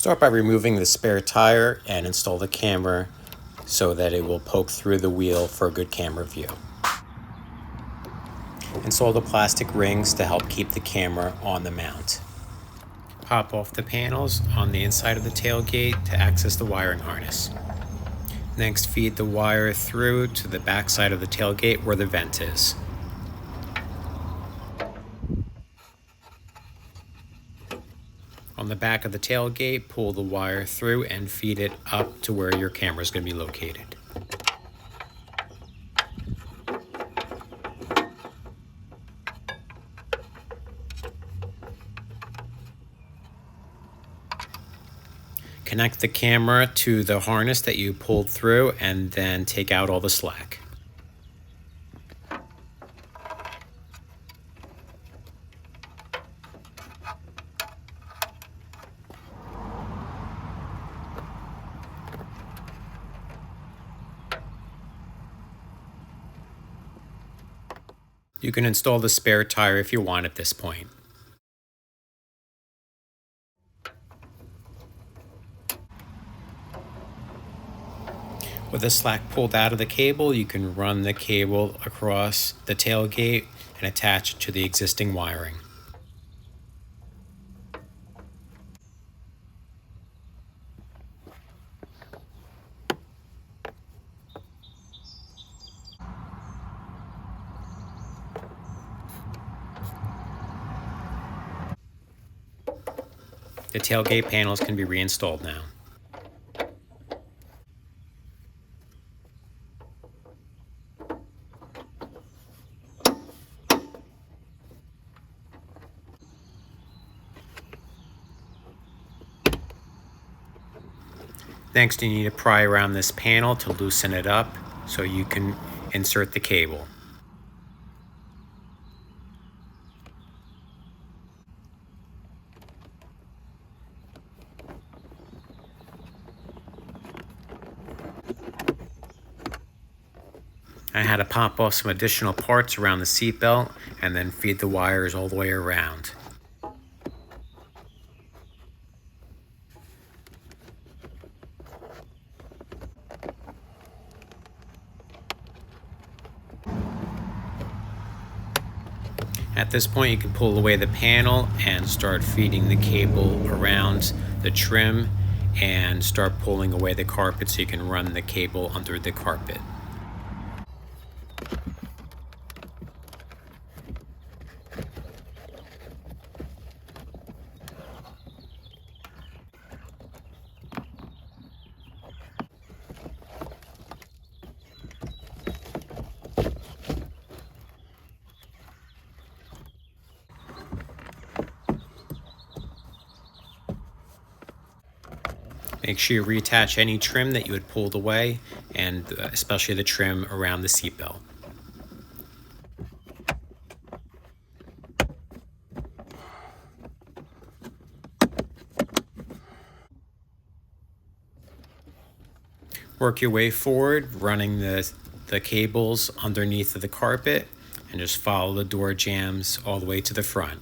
Start by removing the spare tire and install the camera so that it will poke through the wheel for a good camera view. Install the plastic rings to help keep the camera on the mount. Pop off the panels on the inside of the tailgate to access the wiring harness. Next, feed the wire through to the back side of the tailgate where the vent is. On the back of the tailgate, pull the wire through and feed it up to where your camera is going to be located. Connect the camera to the harness that you pulled through and then take out all the slack. You can install the spare tire if you want at this point. With the slack pulled out of the cable, you can run the cable across the tailgate and attach it to the existing wiring. The tailgate panels can be reinstalled now. Next, you need to pry around this panel to loosen it up so you can insert the cable. I had to pop off some additional parts around the seatbelt and then feed the wires all the way around. At this point, you can pull away the panel and start feeding the cable around the trim and start pulling away the carpet so you can run the cable under the carpet. Make sure you reattach any trim that you had pulled away, and especially the trim around the seatbelt. Work your way forward, running the cables underneath of the carpet, and just follow the door jambs all the way to the front.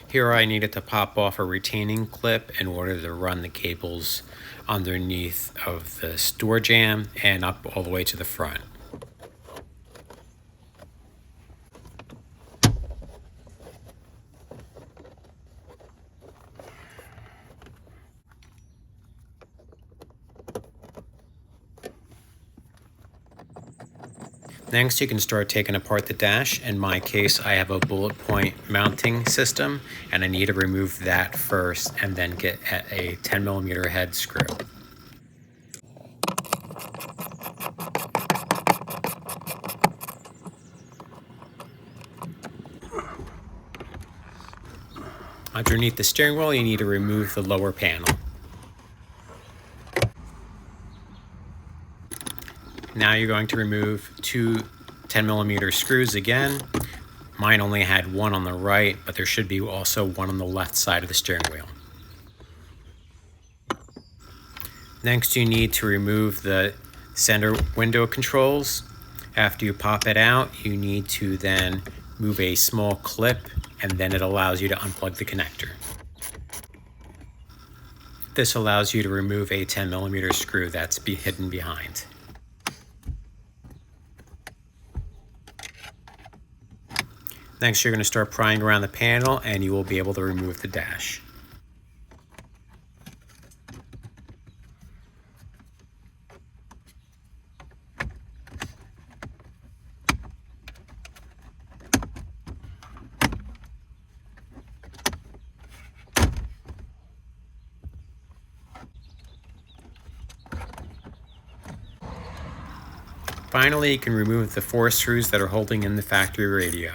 Here I needed to pop off a retaining clip in order to run the cables underneath of the door jamb and up all the way to the front. Next, you can start taking apart the dash. In my case, I have a bullet point mounting system, and I need to remove that first and then get at a 10mm head screw. Underneath the steering wheel, you need to remove the lower panel. Now you're going to remove two 10mm screws again. Mine only had one on the right, but there should be also one on the left side of the steering wheel. Next, you need to remove the center window controls. After you pop it out, you need to then move a small clip, and then it allows you to unplug the connector. This allows you to remove a 10mm screw that's hidden behind. Next, you're going to start prying around the panel, and you will be able to remove the dash. Finally, you can remove the 4 screws that are holding in the factory radio.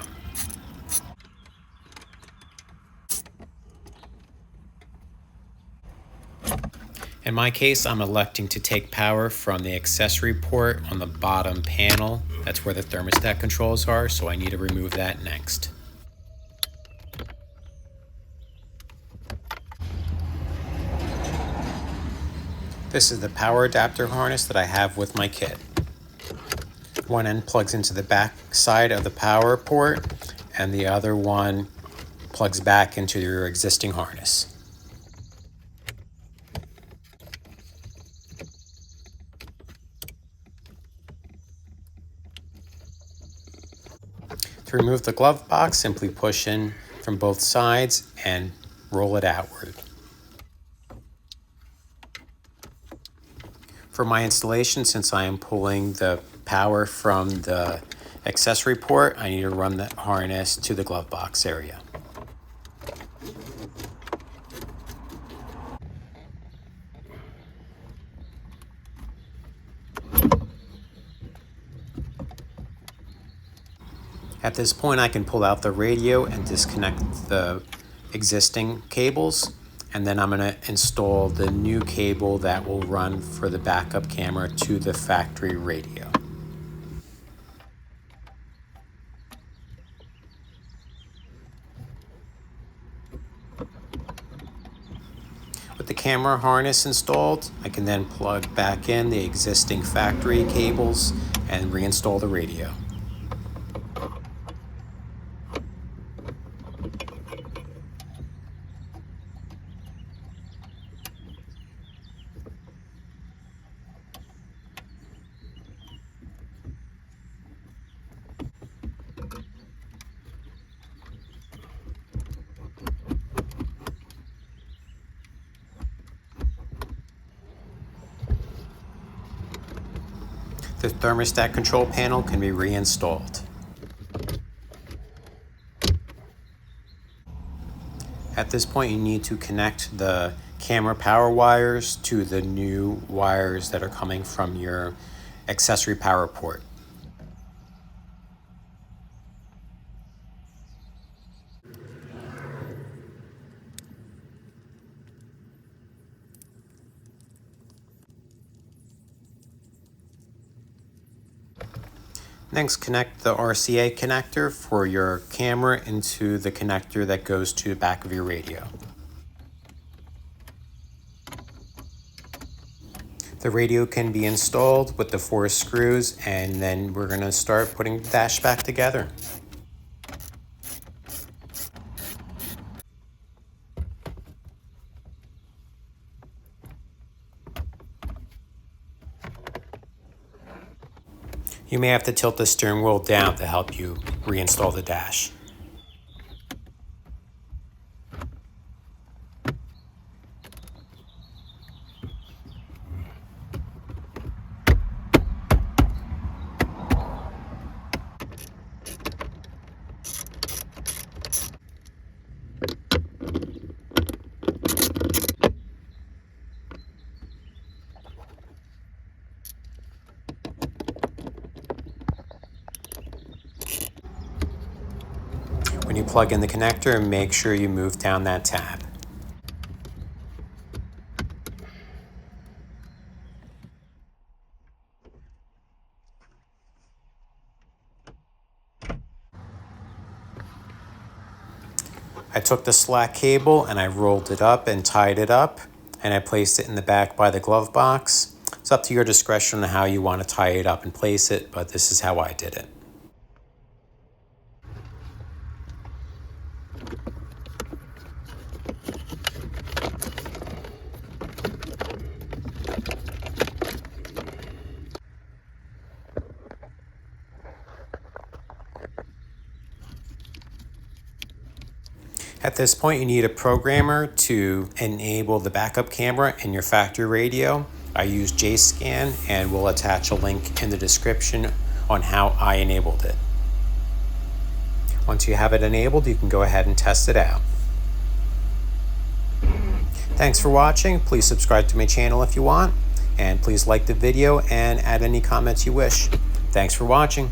In my case, I'm electing to take power from the accessory port on the bottom panel. That's where the thermostat controls are, so I need to remove that next. This is the power adapter harness that I have with my kit. One end plugs into the back side of the power port, and the other one plugs back into your existing harness. To remove the glove box, simply push in from both sides and roll it outward. For my installation, since I am pulling the power from the accessory port, I need to run the harness to the glove box area. At this point, I can pull out the radio and disconnect the existing cables, and then I'm going to install the new cable that will run for the backup camera to the factory radio. With the camera harness installed, I can then plug back in the existing factory cables and reinstall the radio. The thermostat control panel can be reinstalled. At this point, you need to connect the camera power wires to the new wires that are coming from your accessory power port. Next, connect the RCA connector for your camera into the connector that goes to the back of your radio. The radio can be installed with the 4 screws, and then we're going to start putting the dash back together. You may have to tilt the steering wheel down to help you reinstall the dash. When you plug in the connector, make sure you move down that tab. I took the slack cable and I rolled it up and tied it up, and I placed it in the back by the glove box. It's up to your discretion on how you want to tie it up and place it, but this is how I did it. At this point, you need a programmer to enable the backup camera in your factory radio. I use JScan, and we'll attach a link in the description on how I enabled it. Once you have it enabled, you can go ahead and test it out. Thanks for watching. Please subscribe to my channel if you want, and please like the video and add any comments you wish. Thanks for watching.